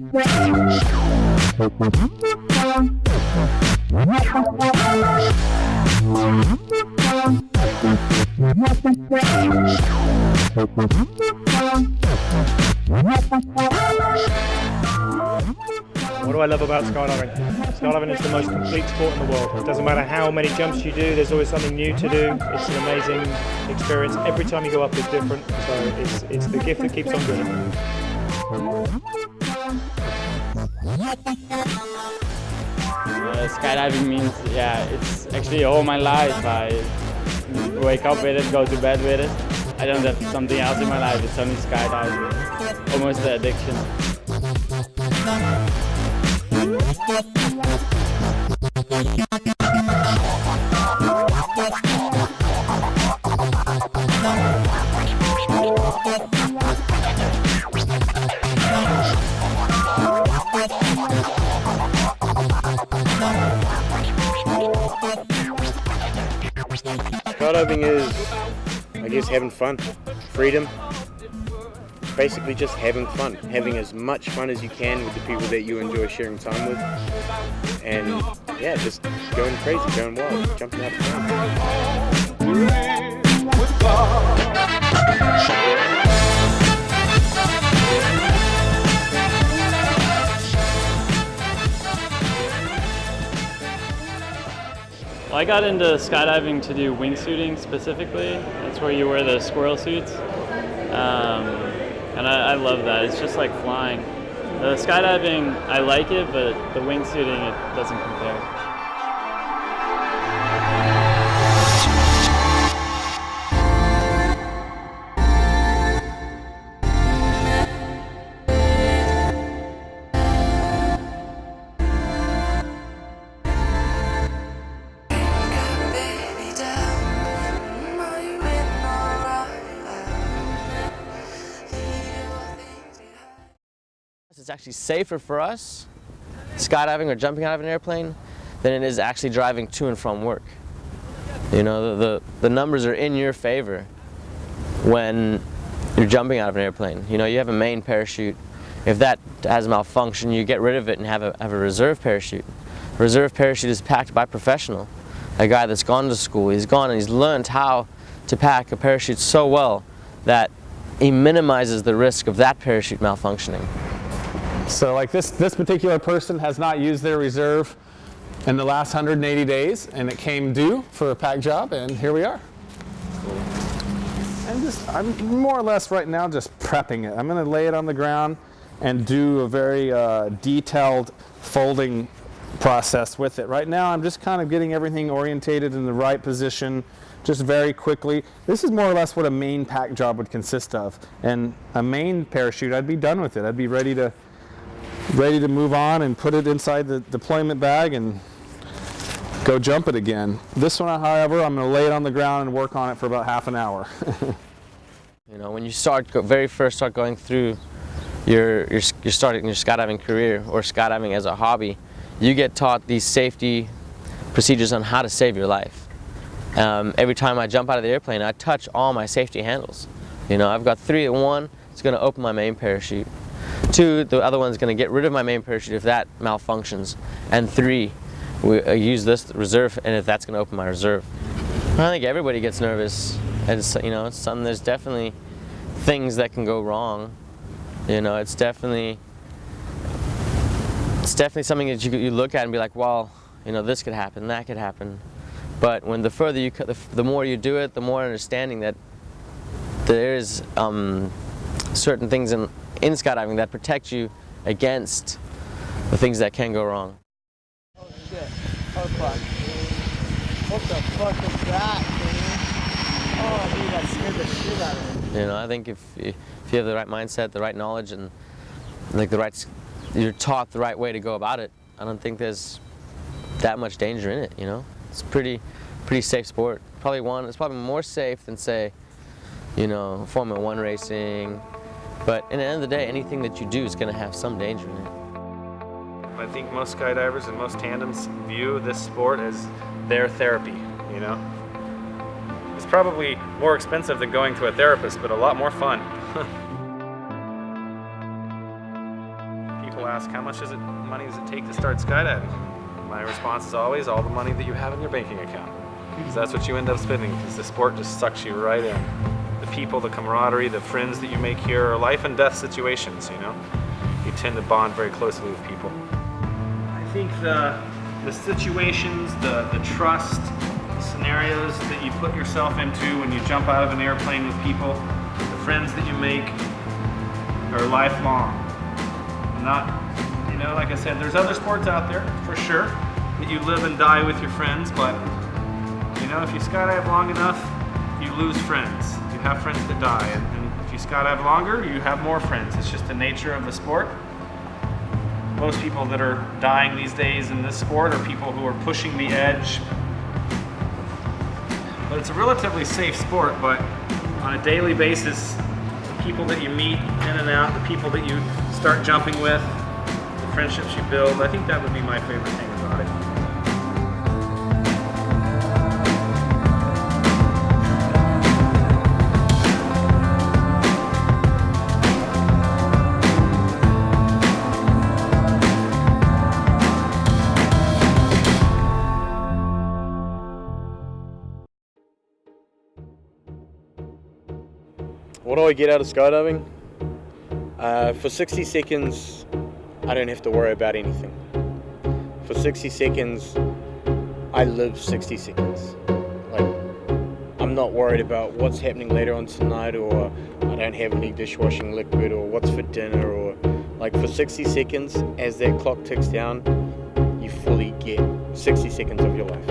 What do I love about skydiving? Skydiving is the most complete sport in the world. It doesn't matter how many jumps you do, there's always something new to do. It's an amazing experience. Every time you go up is different, so it's the gift that keeps on giving. Skydiving means, it's actually all my life. I wake up with it, go to bed with it. I don't have something else in my life, it's only skydiving. Almost the addiction. Skydiving is, I guess, having fun, freedom, basically just having fun, having as much fun as you can with the people that you enjoy sharing time with, and yeah, just going crazy, going wild, jumping out of town. Well, I got into skydiving to do wingsuiting specifically. That's where you wear the squirrel suits. And I love that. It's just like flying. The skydiving, I like it, but the wingsuiting, it doesn't compare. It's actually safer for us, skydiving or jumping out of an airplane, than it is actually driving to and from work. You know, the numbers are in your favor when you're jumping out of an airplane. You know, you have a main parachute. If that has a malfunction, you get rid of it and have a reserve parachute. A reserve parachute is packed by a professional, a guy that's gone to school. He's gone and he's learned how to pack a parachute so well that he minimizes the risk of that parachute malfunctioning. So like this particular person has not used their reserve in the last 180 days, and it came due for a pack job, and here we are. And I'm more or less right now just prepping it. I'm going to lay it on the ground and do a very detailed folding process with it. Right now I'm just kind of getting everything orientated in the right position, just very quickly. This is more or less what a main pack job would consist of. And a main parachute, I'd be done with it. I'd be ready to move on and put it inside the deployment bag and go jump it again. This one, however, I'm going to lay it on the ground and work on it for about half an hour. You know, when you very first start going through your skydiving career or skydiving as a hobby, you get taught these safety procedures on how to save your life. Every time I jump out of the airplane, I touch all my safety handles. You know, I've got 3. 1, it's going to open my main parachute. 2, the other one's going to get rid of my main parachute if that malfunctions. And 3, we use this reserve, and if that's going to open my reserve. I think everybody gets nervous. It's, you know, there's definitely things that can go wrong. You know, it's definitely something that you look at and be like, well, you know, this could happen, that could happen. But when the further you, the more you do it, the more understanding that there is certain things in skydiving that protect you against the things that can go wrong. Oh shit. Oh fuck. What the fuck is that, man? Oh dude, that scared the shit out of me. You know, I think if you have the right mindset, the right knowledge, and like you're taught the right way to go about it, I don't think there's that much danger in it, you know? It's pretty safe sport. It's probably more safe than, say, you know, Formula 1 racing. But at the end of the day, anything that you do is going to have some danger in it. I think most skydivers and most tandems view this sport as their therapy, you know? It's probably more expensive than going to a therapist, but a lot more fun. people ask, how much money does it take to start skydiving? My response is always, all the money that you have in your banking account. Because that's what you end up spending, because the sport just sucks you right in. The people, the camaraderie, the friends that you make here are life and death situations, you know? You tend to bond very closely with people. I think the situations, the trust, the scenarios that you put yourself into when you jump out of an airplane with people, the friends that you make are lifelong. Not, you know, like I said, there's other sports out there, for sure, that you live and die with your friends, but, you know, if you skydive long enough, you lose friends. You have friends that die, and if you skydive longer, you have more friends. It's just the nature of the sport. Most people that are dying these days in this sport are people who are pushing the edge. But it's a relatively safe sport, but on a daily basis, the people that you meet in and out, the people that you start jumping with, the friendships you build, I think that would be my favorite thing about it. What do I get out of skydiving? For 60 seconds, I don't have to worry about anything. For 60 seconds, I live 60 seconds. Like, I'm not worried about what's happening later on tonight, or I don't have any dishwashing liquid, or what's for dinner, or like for 60 seconds, as that clock ticks down, you fully get 60 seconds of your life.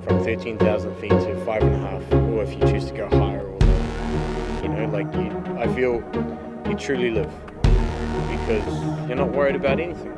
From 13,000 feet to 5.5, or if you choose to go higher, or you know, like I feel you truly live because you're not worried about anything.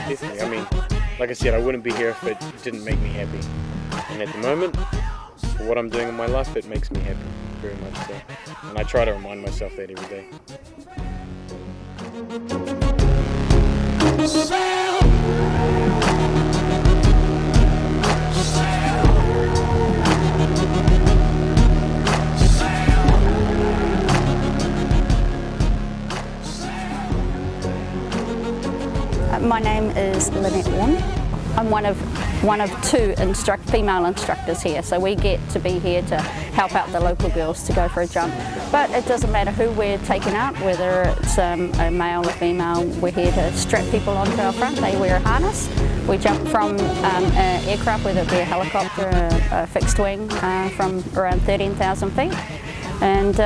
Definitely. I mean, like I said, I wouldn't be here if it didn't make me happy. And at the moment, for what I'm doing in my life, it makes me happy, very much so. And I try to remind myself that every day. My name is Lynette Warren. I'm one of two female instructors here, so we get to be here to help out the local girls to go for a jump. But it doesn't matter who we're taking out, whether it's a male or female, we're here to strap people onto our front. They wear a harness. We jump from an aircraft, whether it be a helicopter, a fixed wing, from around 13,000 feet, and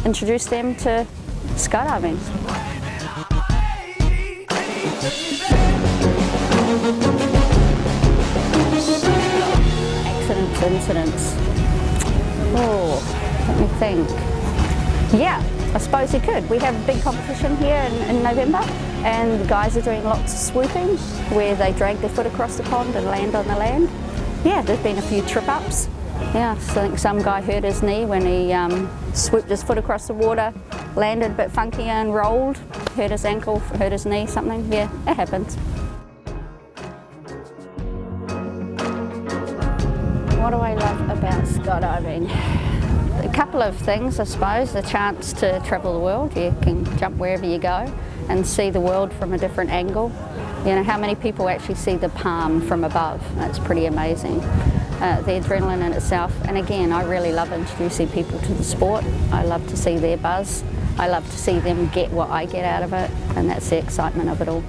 introduce them to skydiving. Incidents. Oh, let me think. Yeah, I suppose you could. We have a big competition here in November, and the guys are doing lots of swooping where they drag their foot across the pond and land on the land. Yeah, there's been a few trip-ups. Yeah, so I think some guy hurt his knee when he swooped his foot across the water, landed a bit funky and rolled, hurt his ankle, hurt his knee, something. Yeah, it happens. What do I love about skydiving? A couple of things, I suppose. The chance to travel the world. You can jump wherever you go and see the world from a different angle. You know, how many people actually see the palm from above? That's pretty amazing. The adrenaline in itself. And again, I really love introducing people to the sport. I love to see their buzz. I love to see them get what I get out of it, and that's the excitement of it all.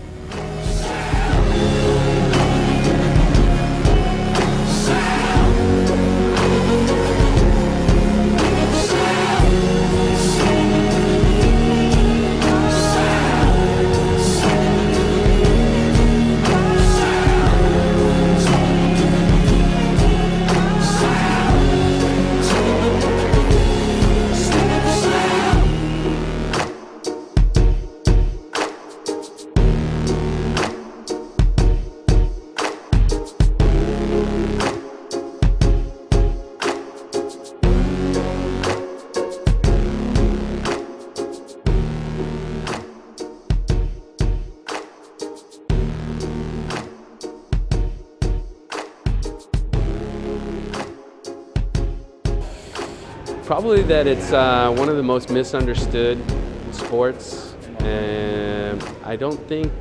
Probably that it's one of the most misunderstood sports, and I think